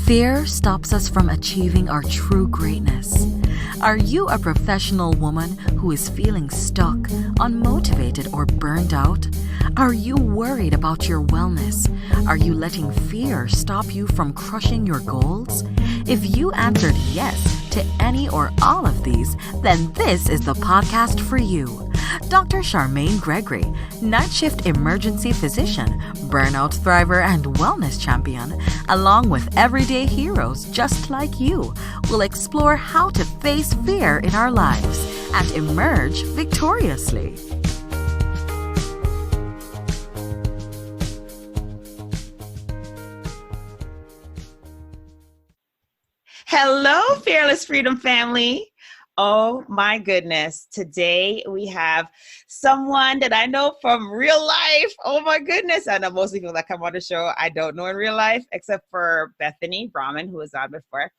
Fear stops us from achieving our true greatness. Are you a professional woman who is feeling stuck, unmotivated, or burned out? Are you worried about your wellness? Are you letting fear stop you from crushing your goals? If you answered yes to any or all of these, then this is the podcast for you. Dr. Charmaine Gregory, Nightshift emergency physician, burnout thriver, and wellness champion, along with everyday heroes just like you, will explore how to face fear in our lives and emerge victoriously. Hello, Fearless Freedom family. Oh my goodness. Today we have someone that I know from real life. Oh my goodness. I know most people that come on the show I don't know in real life, except for Becky Raubenolt, who was on before.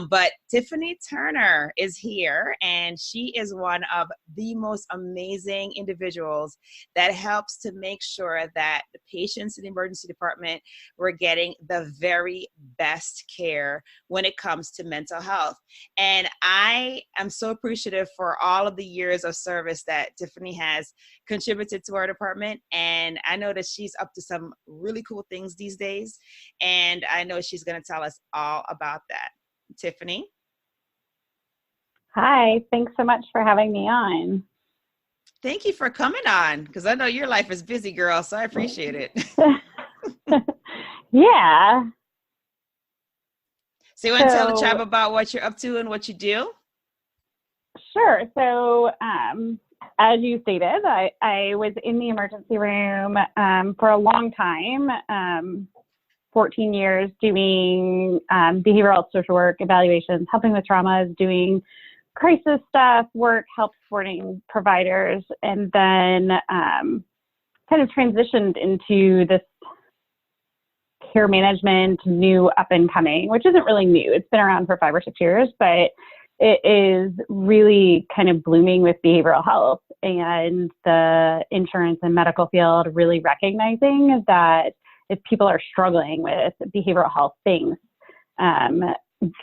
But Tiffany Turner is here, and she is one of the most amazing individuals that helps to make sure that the patients in the emergency department were getting the very best care when it comes to mental health. And I am so appreciative for all of the years of service that Tiffany has contributed to our department. And I know that she's up to some really cool things these days. And I know she's going to tell us all about that. Tiffany. Hi, thanks so much for having me on. Thank you for coming on, because I know your life is busy, girl, so I appreciate it. Yeah. So you want to tell the tribe about what you're up to and what you do? Sure. So as you stated, I was in the emergency room for a long time, 14 years doing behavioral social work, evaluations, helping with traumas, doing crisis stuff, work, help supporting providers, and then kind of transitioned into this care management, new up and coming, which isn't really new. It's been around for 5 or 6 years, but it is really kind of blooming with behavioral health and the insurance and medical field really recognizing that if people are struggling with behavioral health things,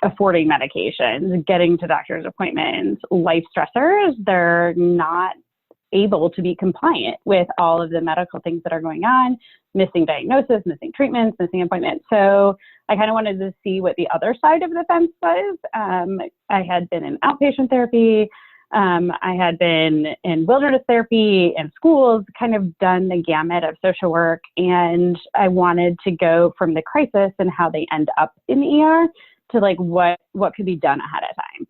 affording medications, getting to doctor's appointments, life stressors, they're not able to be compliant with all of the medical things that are going on, missing diagnosis, missing treatments, missing appointments. So I kind of wanted to see what the other side of the fence was. I had been in outpatient therapy. I had been in wilderness therapy and schools, kind of done the gamut of social work, and I wanted to go from the crisis and how they end up in the ER to like what could be done ahead of time.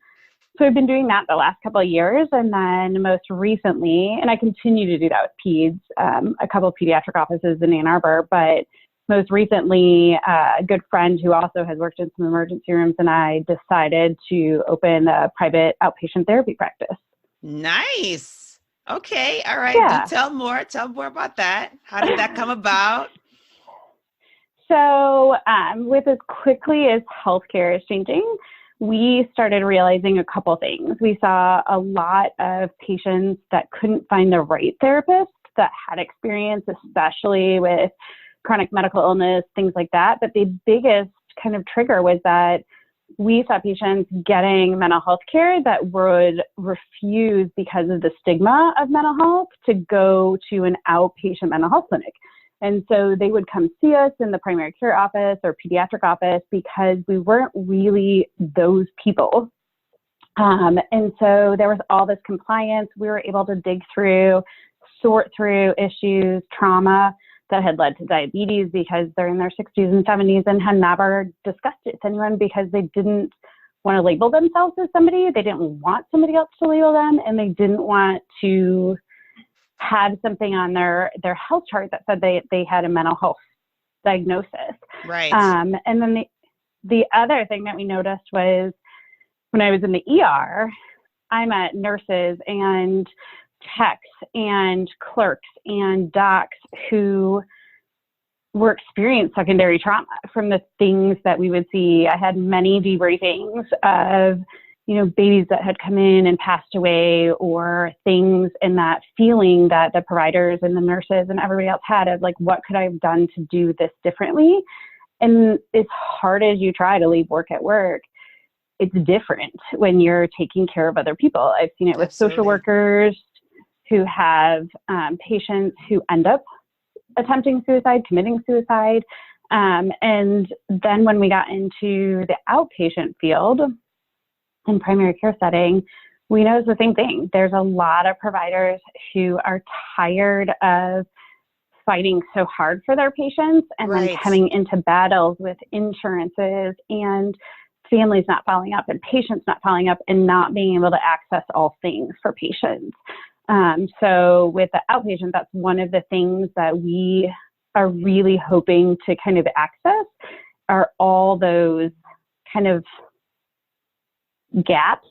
So I've been doing that the last couple of years, and then most recently, and I continue to do that with peds, a couple of pediatric offices in Ann Arbor, but most recently, a good friend who also has worked in some emergency rooms and I decided to open a private outpatient therapy practice. Nice. Okay. All right. Yeah. Do tell more about that. How did that come about? So with as quickly as healthcare is changing, we started realizing a couple things. We saw a lot of patients that couldn't find the right therapist that had experience, especially with chronic medical illness, things like that. But the biggest kind of trigger was that we saw patients getting mental health care that would refuse because of the stigma of mental health to go to an outpatient mental health clinic. And so they would come see us in the primary care office or pediatric office because we weren't really those people. And so there was all this compliance. We were able to dig through, sort through issues, trauma that had led to diabetes because they're in their 60s and 70s and had never discussed it with anyone because they didn't want to label themselves as somebody. They didn't want somebody else to label them, and they didn't want to have something on their health chart that said they had a mental health diagnosis. Right. And then the other thing that we noticed was when I was in the ER, I met nurses and techs and clerks and docs who were experiencing secondary trauma from the things that we would see. I had many debriefings of, babies that had come in and passed away, or things, and that feeling that the providers and the nurses and everybody else had of like, what could I have done to do this differently? And as hard as you try to leave work at work, it's different when you're taking care of other people. I've seen it with social workers who have patients who end up attempting suicide, committing suicide. And then when we got into the outpatient field in primary care setting, we noticed the same thing. There's a lot of providers who are tired of fighting so hard for their patients and then coming into battles with insurances and families not following up and patients not following up and not being able to access all things for patients. So with the outpatient, that's one of the things that we are really hoping to kind of access are all those kind of gaps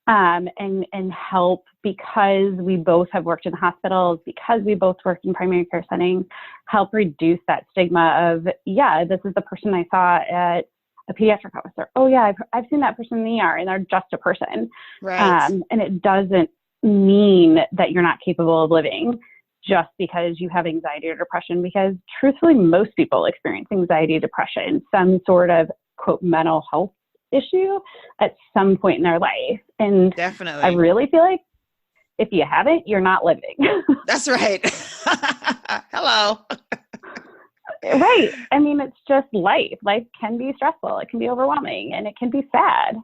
and help, because we both have worked in hospitals, because we both worked in primary care settings, help reduce that stigma of, yeah, this is the person I saw at a pediatric officer. Oh yeah, I've seen that person in the ER and they're just a person. Right. And it doesn't mean that you're not capable of living just because you have anxiety or depression, because truthfully, most people experience anxiety, depression, some sort of quote mental health issue at some point in their life. And definitely, I really feel like if you haven't, you're not living. That's right. Hello. Right. I mean, it's just life. Life can be stressful. It can be overwhelming and it can be sad.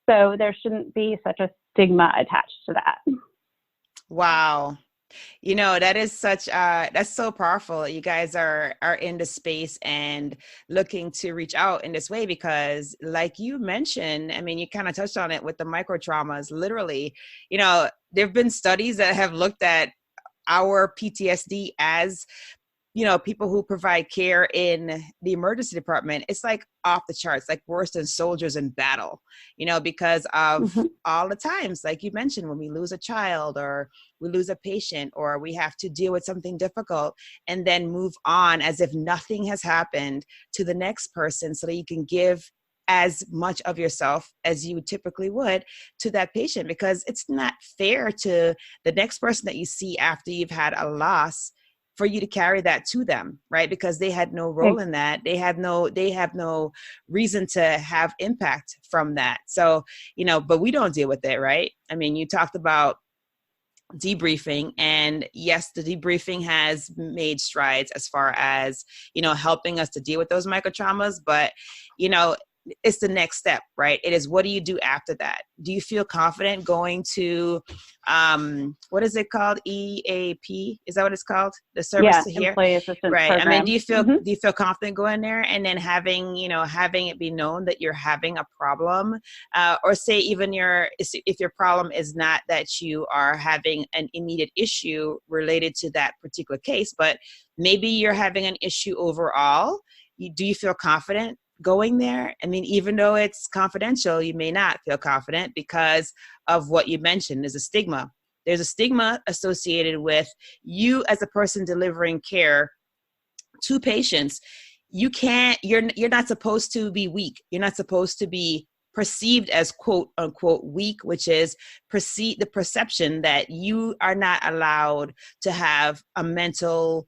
So there shouldn't be such a stigma attached to that. Wow. You know, that is such, that's so powerful. You guys are in the space and looking to reach out in this way, because like you mentioned, I mean, you kind of touched on it with the micro traumas, literally, you know, there've been studies that have looked at our PTSD as, you know, people who provide care in the emergency department. It's like off the charts, like worse than soldiers in battle, you know, because of all the times, like you mentioned, when we lose a child or we lose a patient or we have to deal with something difficult and then move on as if nothing has happened to the next person so that you can give as much of yourself as you typically would to that patient, because it's not fair to the next person that you see after you've had a loss for you to carry that to them, right? Because they had no role in that. They have no reason to have impact from that. So, you know, but we don't deal with it, right? I mean, you talked about debriefing, and yes, the debriefing has made strides as far as, you know, helping us to deal with those micro traumas, but, you know, it's the next step, right? It is, what do you do after that? Do you feel confident going to, what is it called? EAP? Is that what it's called? The service to hear? Employee assistance right. program. I mean, do you feel confident going there and then having it be known that you're having a problem, or say even if your problem is not that you are having an immediate issue related to that particular case, but maybe you're having an issue overall. Do you feel confident going there? I mean, even though it's confidential, you may not feel confident because of what you mentioned. There's a stigma. There's a stigma associated with you as a person delivering care to patients. You're not supposed to be weak. You're not supposed to be perceived as quote unquote weak, which is the perception that you are not allowed to have a mental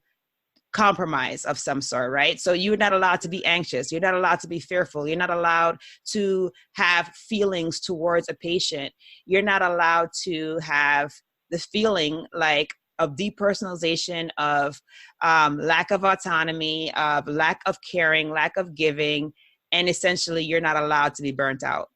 compromise of some sort, right? So you're not allowed to be anxious. You're not allowed to be fearful. You're not allowed to have feelings towards a patient. You're not allowed to have the feeling like of depersonalization, of lack of autonomy, of lack of caring, lack of giving, and essentially you're not allowed to be burnt out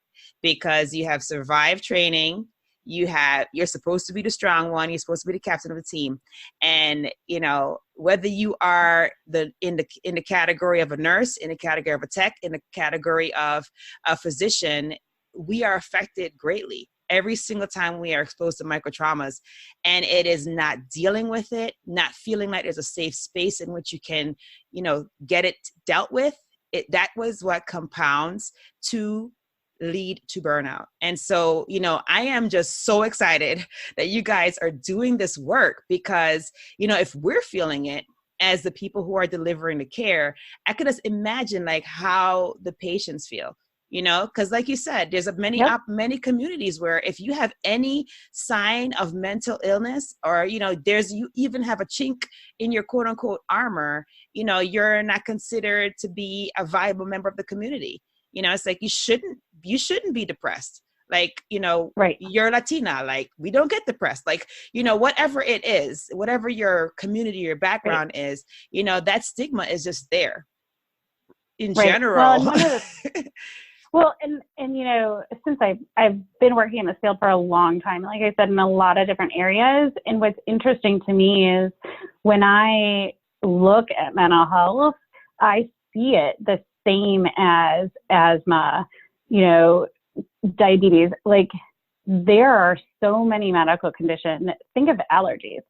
because you have survived training. You're supposed to be the strong one. You're supposed to be the captain of the team. And, you know, whether you are in the category of a nurse, in the category of a tech, in the category of a physician, we are affected greatly every single time we are exposed to micro traumas. And it is not dealing with it, not feeling like there's a safe space in which you can, you know, get it dealt with. That was what compounds to lead to burnout. And so, you know, I am just so excited that you guys are doing this work because, you know, if we're feeling it as the people who are delivering the care, I could just imagine like how the patients feel. because like you said, there's many communities where if you have any sign of mental illness, or, you even have a chink in your quote unquote armor, you're not considered to be a viable member of the community. It's like, you shouldn't be depressed. Like, right. You're Latina, like, we don't get depressed, like, whatever it is, whatever your community, your background is, that stigma is just there in general. Well, and since I've been working in this field for a long time, like I said, in a lot of different areas. And what's interesting to me is when I look at mental health, I see it the same as asthma, diabetes. Like, there are so many medical conditions. Think of allergies.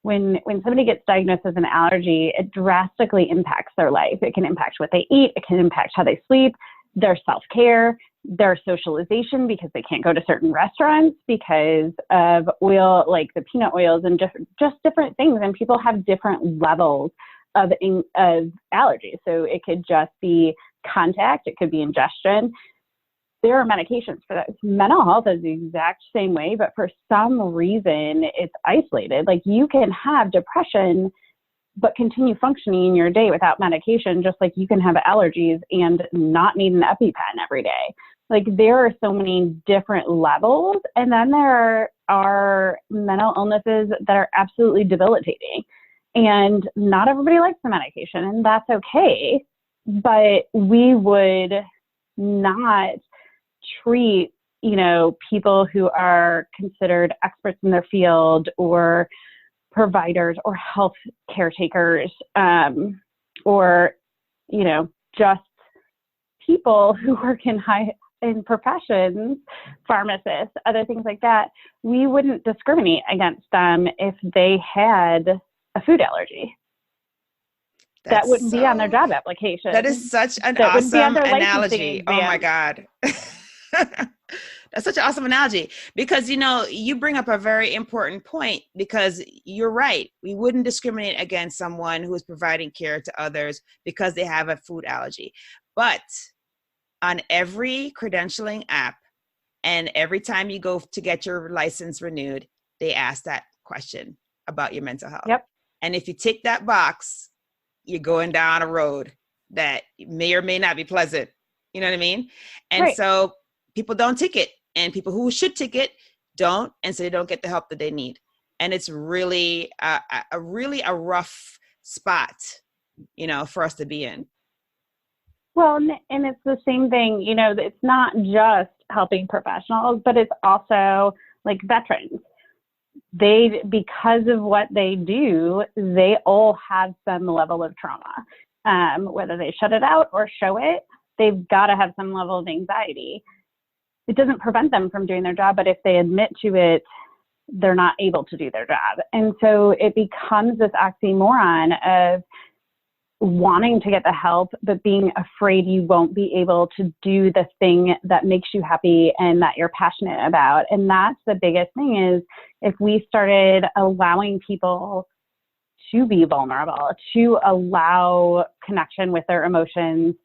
When somebody gets diagnosed with an allergy, it drastically impacts their life. It can impact what they eat. It can impact how they sleep, their self-care, their socialization, because they can't go to certain restaurants because of oil, like the peanut oils, and just different things. And people have different levels of allergies. So it could just be contact. It could be ingestion. There are medications for that. Mental health is the exact same way, but for some reason it's isolated. Like, you can have depression but continue functioning in your day without medication, just like you can have allergies and not need an EpiPen every day. Like, there are so many different levels. And then there are mental illnesses that are absolutely debilitating. And not everybody likes the medication, and that's okay. But we would not treat, people who are considered experts in their field, or providers, or health caretakers, or, just people who work in professions, pharmacists, other things like that. We wouldn't discriminate against them if they had a food allergy. That wouldn't be on their job application. That is such an awesome analogy. Oh my God. That's such an awesome analogy, because, you bring up a very important point, because you're right. We wouldn't discriminate against someone who is providing care to others because they have a food allergy. But on every credentialing app, and every time you go to get your license renewed, they ask that question about your mental health. Yep. And if you tick that box, you're going down a road that may or may not be pleasant. You know what I mean? And right. So people don't tick it, and people who should tick it don't. And so they don't get the help that they need. And it's really a rough spot, for us to be in. Well, and it's the same thing, it's not just helping professionals, but it's also like veterans. Because of what they do, they all have some level of trauma. Whether they shut it out or show it, they've got to have some level of anxiety. It doesn't prevent them from doing their job, but if they admit to it, they're not able to do their job. And so it becomes this oxymoron of wanting to get the help, but being afraid you won't be able to do the thing that makes you happy and that you're passionate about. And that's the biggest thing, is if we started allowing people to be vulnerable, to allow connection with their emotions,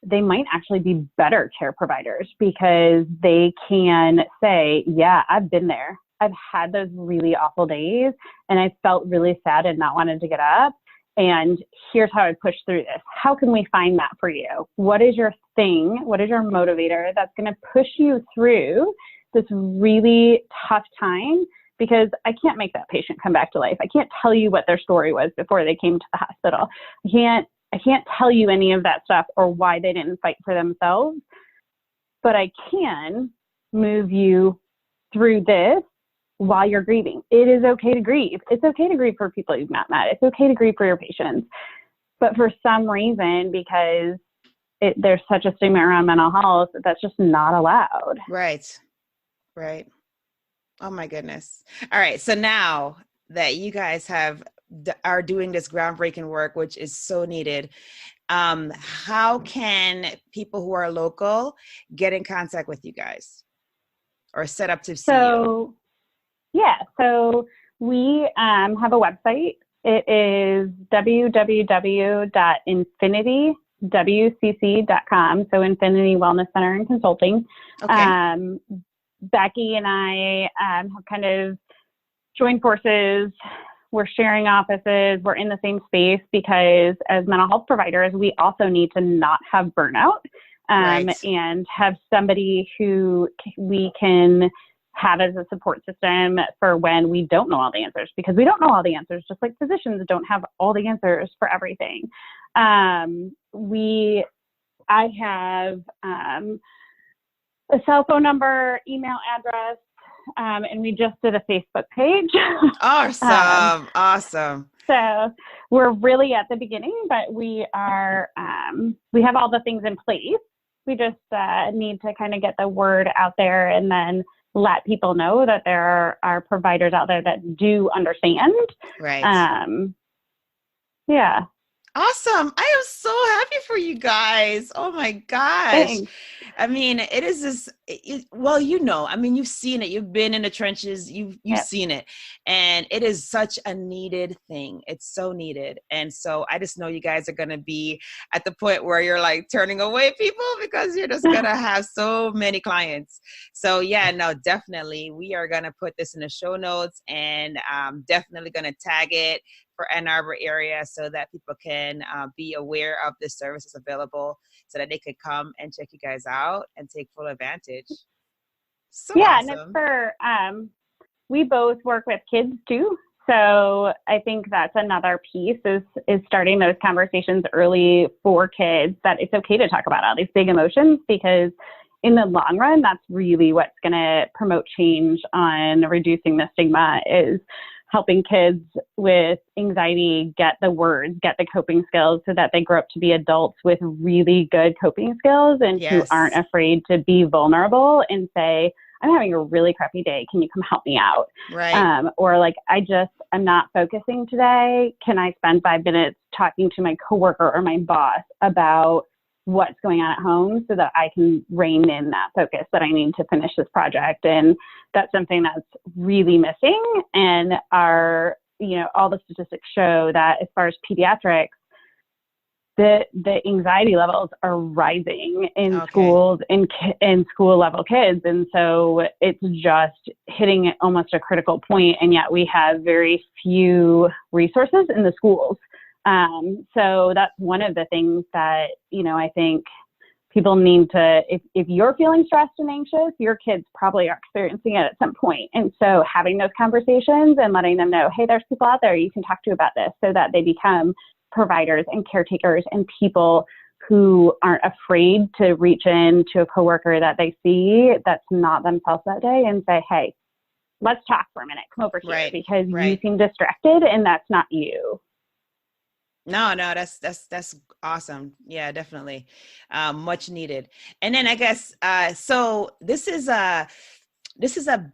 they might actually be better care providers, because they can say, yeah, I've been there. I've had those really awful days, and I felt really sad and not wanted to get up. And here's how I push through this. How can we find that for you? What is your thing? What is your motivator that's going to push you through this really tough time? Because I can't make that patient come back to life. I can't tell you what their story was before they came to the hospital. I can't tell you any of that stuff, or why they didn't fight for themselves, but I can move you through this while you're grieving. It is okay to grieve. It's okay to grieve for people you've not met. It's okay to grieve for your patients. But for some reason, because there's such a stigma around mental health, that's just not allowed. Right. Oh my goodness. All right. So now that you guys are doing this groundbreaking work, which is so needed, how can people who are local get in contact with you guys or set up to see you? Yeah, so we have a website. It is www.infinity, InfinityWCC.com. So Infinity Wellness Center and Consulting. Okay. Becky and I have kind of joined forces. We're sharing offices. We're in the same space because as mental health providers, we also need to not have burnout and have somebody who we can have as a support system for when we don't know all the answers, because we don't know all the answers, just like physicians don't have all the answers for everything. I have a cell phone number, email address, and we just did a Facebook page. Awesome. Awesome. So we're really at the beginning, but we are, we have all the things in place. We just need to kind of get the word out there and then let people know that there are providers out there that do understand. Right. Yeah. Awesome. I am so happy for you guys. Oh my gosh. Thanks. I mean, it is this, well, you know, I mean, you've seen it. You've been in the trenches. You've seen it. And it is such a needed thing. It's so needed. And so I just know you guys are going to be at the point where you're like turning away people because you're just going to have so many clients. So yeah, no, definitely. We are going to put this in the show notes and definitely going to tag it for Ann Arbor area so that people can be aware of the services available so that they could come and check you guys out and take full advantage. So awesome. And it's for, we both work with kids too. So I think that's another piece is starting those conversations early for kids, that it's okay to talk about all these big emotions, because in the long run, that's really what's going to promote change on reducing the stigma, is helping kids with anxiety get the words, get the coping skills so that they grow up to be adults with really good coping skills and who aren't afraid to be vulnerable and say, I'm having a really crappy day. Can you come help me out? Right. Or like, I'm not focusing today. Can I spend 5 minutes talking to my coworker or my boss about what's going on at home so that I can rein in that focus that I need to finish this project? And that's something that's really missing. And all the statistics show that as far as pediatrics, the anxiety levels are rising in schools in school level kids. And so it's just hitting almost a critical point. And yet we have very few resources in the schools. So that's one of the things that, I think people need to, if you're feeling stressed and anxious, your kids probably are experiencing it at some point. And so having those conversations and letting them know, hey, there's people out there you can talk to about this, so that they become providers and caretakers and people who aren't afraid to reach in to a coworker that they see that's not themselves that day and say, hey, let's talk for a minute. Come over here because you seem distracted and that's not you. No, that's awesome. Yeah, definitely. Much needed. And then I guess, so this is a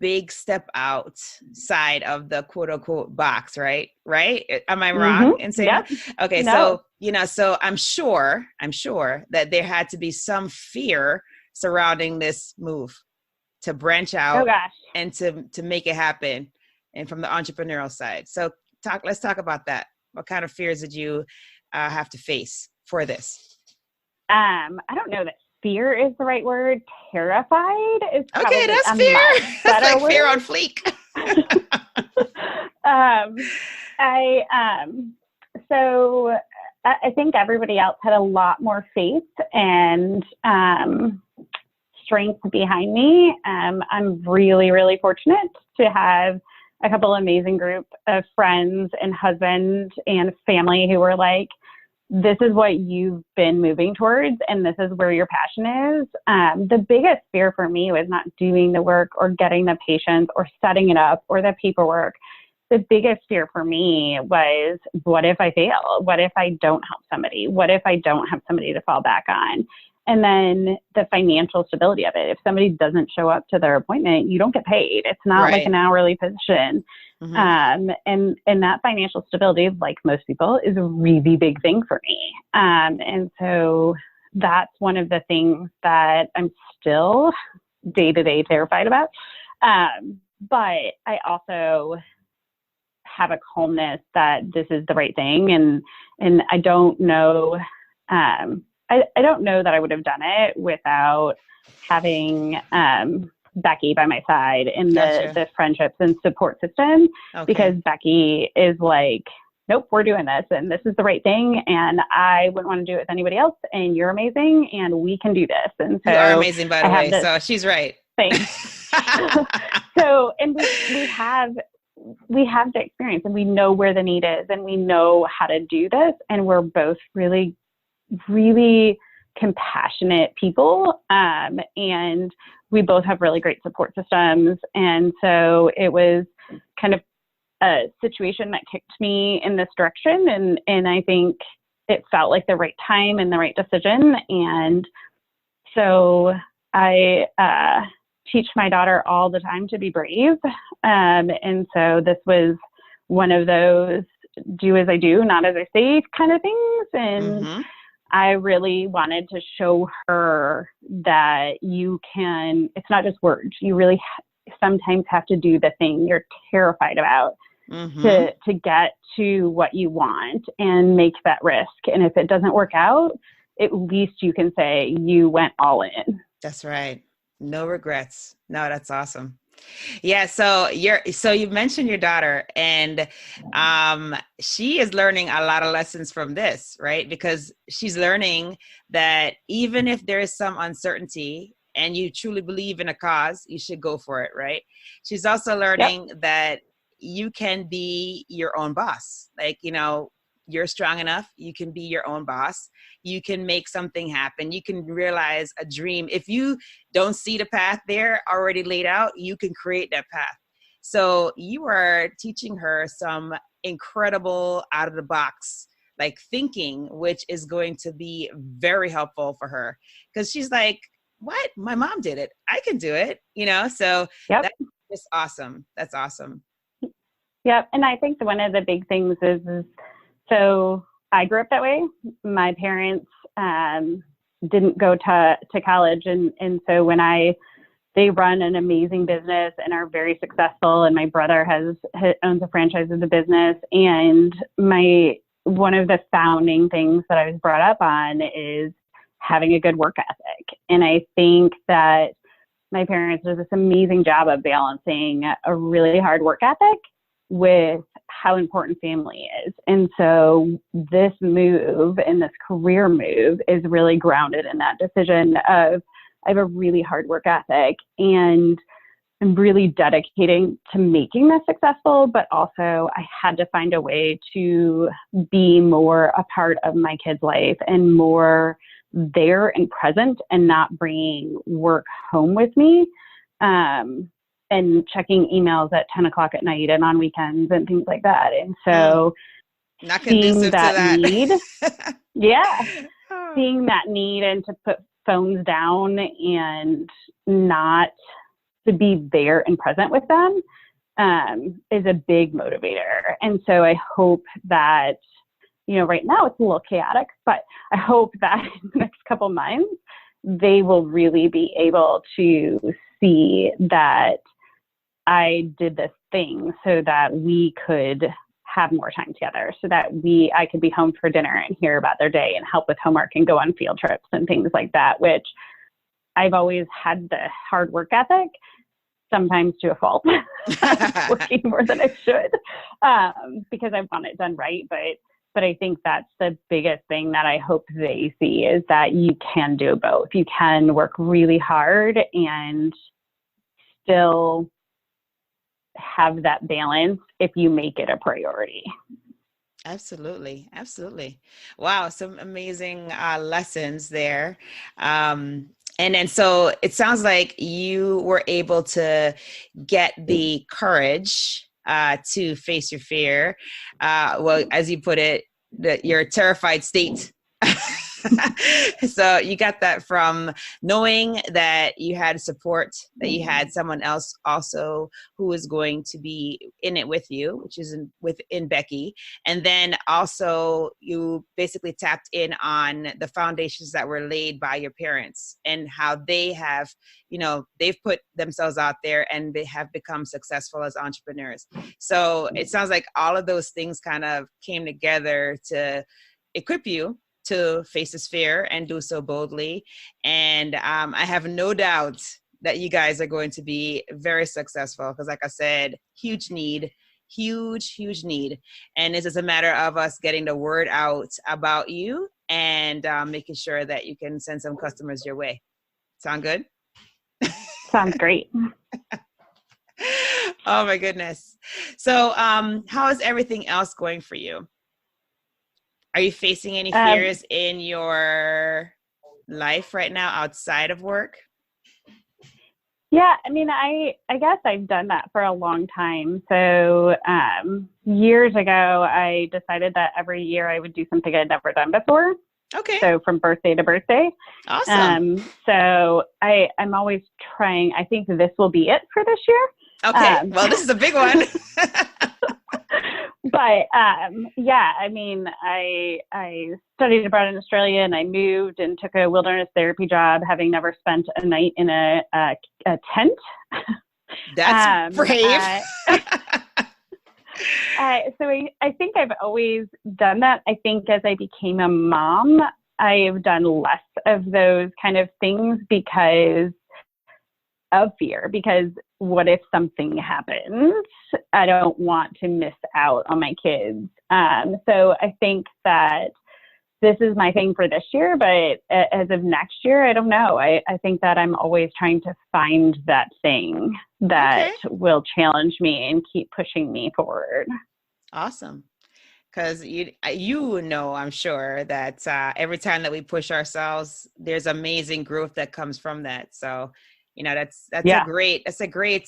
big step outside of the quote unquote box, right? Right? Am I wrong in saying that? Okay. No. So, so I'm sure that there had to be some fear surrounding this move to branch out and to make it happen, and from the entrepreneurial side. So let's talk about that. What kind of fears did you have to face for this? I don't know that fear is the right word. Terrified is probably okay. That's fear. That's like word. Fear on fleek. So I think everybody else had a lot more faith and strength behind me. I'm really, really fortunate to have a couple amazing group of friends and husband and family who were like, this is what you've been moving towards and this is where your passion is. The biggest fear for me was not doing the work or getting the patients or setting it up or the paperwork. The biggest fear for me was, what if I fail? What if I don't help somebody? What if I don't have somebody to fall back on? And then the financial stability of it. If somebody doesn't show up to their appointment, you don't get paid. It's not like an hourly position. And that financial stability, like most people, is a really big thing for me. And so that's one of the things that I'm still day-to-day terrified about. But I also have a calmness that this is the right thing. And I don't know, I don't know that I would have done it without having Becky by my side in the friendships and support system, because Becky is like, nope, we're doing this and this is the right thing. And I wouldn't want to do it with anybody else. And you're amazing and we can do this. And so you are amazing, by the way. So she's right. Thanks. So, and we have the experience and we know where the need is and we know how to do this. And we're both really, really compassionate people. And we both have really great support systems. And so it was kind of a situation that kicked me in this direction. And I think it felt like the right time and the right decision. And so I teach my daughter all the time to be brave. And so this was one of those do as I do, not as I say kind of things. And I really wanted to show her that you can, it's not just words. You really sometimes have to do the thing you're terrified about to get to what you want and make that risk. And if it doesn't work out, at least you can say you went all in. That's right. No regrets. No, that's awesome. Yeah. So you mentioned your daughter, and she is learning a lot of lessons from this, right? Because she's learning that even if there is some uncertainty and you truly believe in a cause, you should go for it, right? She's also learning that you can be your own boss. Like, you're strong enough. You can be your own boss. You can make something happen. You can realize a dream. If you don't see the path there already laid out, you can create that path. So you are teaching her some incredible out of the box, like thinking, which is going to be very helpful for her. Because she's like, what? My mom did it. I can do it, So that's just awesome. That's awesome. Yep. And I think one of the big things is so I grew up that way. My parents didn't go to college. And so when they run an amazing business and are very successful, and my brother owns a franchise of the business. And one of the founding things that I was brought up on is having a good work ethic. And I think that my parents did this amazing job of balancing a really hard work ethic with how important family is. And so this move and this career move is really grounded in that decision of, I have a really hard work ethic and I'm really dedicating to making this successful, but also I had to find a way to be more a part of my kid's life and more there and present and not bringing work home with me. And checking emails at 10 o'clock at night and on weekends and things like that. And so not conducive that to that need, seeing that need and to put phones down and not to be there and present with them is a big motivator. And so I hope that, right now it's a little chaotic, but I hope that in the next couple months, they will really be able to see that I did this thing so that we could have more time together, so that I could be home for dinner and hear about their day and help with homework and go on field trips and things like that, which I've always had the hard work ethic, sometimes to a fault, working more than I should, because I want it done right. But I think that's the biggest thing that I hope they see is that you can do both. You can work really hard and still have that balance if you make it a priority. Absolutely. Absolutely. Wow. Some amazing lessons there. And then so it sounds like you were able to get the courage to face your fear. Well, as you put it, your terrified state. So you got that from knowing that you had support, that you had someone else also who was going to be in it with you, which is within Becky. And then also you basically tapped in on the foundations that were laid by your parents and how they have, they've put themselves out there and they have become successful as entrepreneurs. So it sounds like all of those things kind of came together to equip you to face this fear and do so boldly. And I have no doubt that you guys are going to be very successful because, like I said, huge need. Huge need. And this is a matter of us getting the word out about you and making sure that you can send some customers your way. Sound good? Sounds great. Oh my goodness. So how is everything else going for you? Are you facing any fears in your life right now outside of work? Yeah, I mean, I guess I've done that for a long time. So years ago, I decided that every year I would do something I'd never done before. Okay. So from birthday to birthday. Awesome. So I'm always trying. I think this will be it for this year. Okay. Well, this is a big one. But yeah, I mean, I studied abroad in Australia and I moved and took a wilderness therapy job, having never spent a night in a tent. That's brave. So I think I've always done that. I think as I became a mom, I've done less of those kind of things because of fear, because what if something happens? I don't want to miss out on my kids. So I think that this is my thing for this year, but as of next year, I don't know. I think that I'm always trying to find that thing that will challenge me and keep pushing me forward. Awesome. Because you know, I'm sure that every time that we push ourselves, there's amazing growth that comes from that. So, you know, that's a great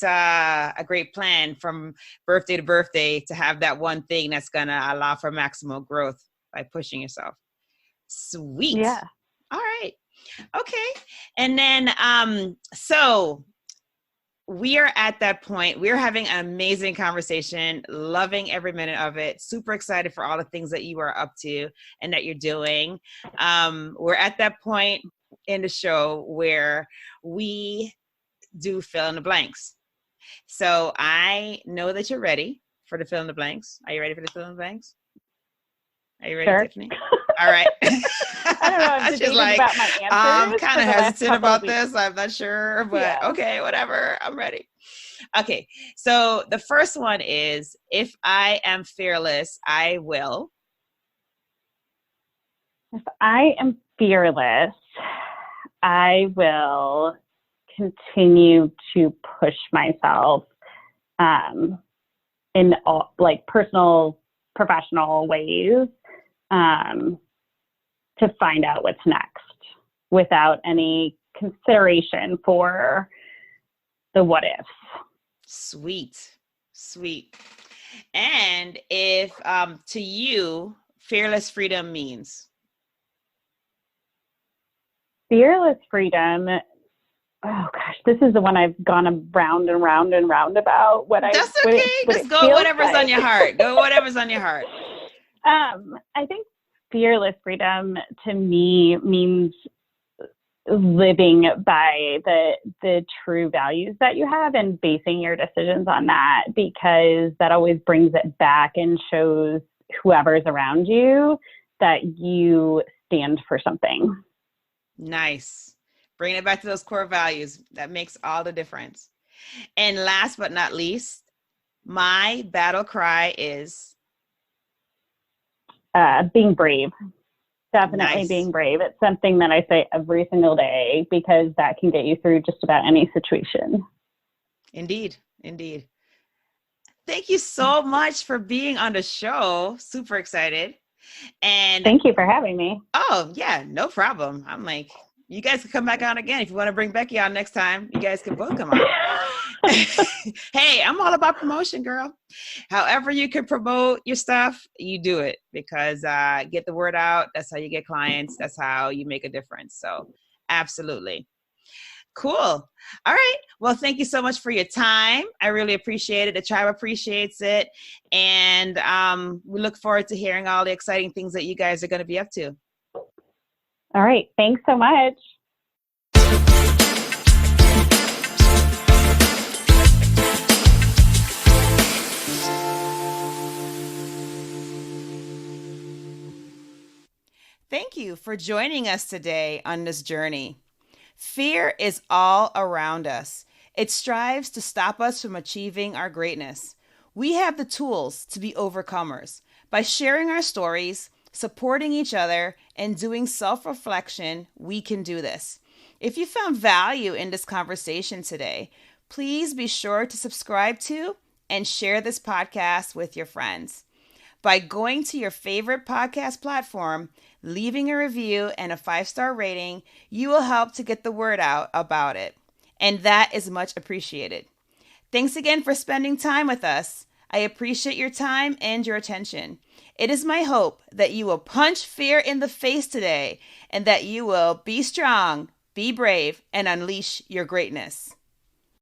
plan from birthday to birthday to have that one thing that's gonna allow for maximal growth by pushing yourself. Sweet. Yeah. All right. Okay. And then so we are at that point. We're having an amazing conversation, loving every minute of it, super excited for all the things that you are up to and that you're doing. We're at that point in the show where we do fill in the blanks. So I know that you're ready for the fill in the blanks. Are you ready for the fill in the blanks? Are you ready, sure. Tiffany? All right. I don't know. I'm just like, about my answers. I'm kind of hesitant about this. I'm not sure, but okay, whatever. I'm ready. Okay. So the first one is, if I am fearless, I will. If I am fearless, I will continue to push myself in all, like personal, professional ways to find out what's next without any consideration for the what ifs. Sweet. And if to you, fearless freedom means? Fearless freedom. Oh gosh, this is the one I've gone around and round and round about. That's okay. Just go whatever's on your heart. Go whatever's on your heart. I think fearless freedom to me means living by the true values that you have and basing your decisions on that, because that always brings it back and shows whoever's around you that you stand for something. Nice. Bringing it back to those core values. That makes all the difference. And last but not least, my battle cry is? Being brave. Definitely Nice. Being brave. It's something that I say every single day because that can get you through just about any situation. Indeed. Thank you so much for being on the show. Super excited. And thank you for having me. Oh, yeah, no problem. I'm like, you guys can come back on again. If you want to bring Becky on next time, you guys can both come on. Hey, I'm all about promotion, girl. However you can promote your stuff, you do it, because get the word out. That's how you get clients. That's how you make a difference. So absolutely. Cool. All right. Well, thank you so much for your time. I really appreciate it. The tribe appreciates it. And we look forward to hearing all the exciting things that you guys are going to be up to. All right. Thanks so much. Thank you for joining us today on this journey. Fear is all around us. It strives to stop us from achieving our greatness. We have the tools to be overcomers. By sharing our stories, supporting each other, and doing self-reflection, we can do this. If you found value in this conversation today, please be sure to subscribe to and share this podcast with your friends. By going to your favorite podcast platform, leaving a review and a 5-star rating, you will help to get the word out about it. And that is much appreciated. Thanks again for spending time with us. I appreciate your time and your attention. It is my hope that you will punch fear in the face today and that you will be strong, be brave, and unleash your greatness.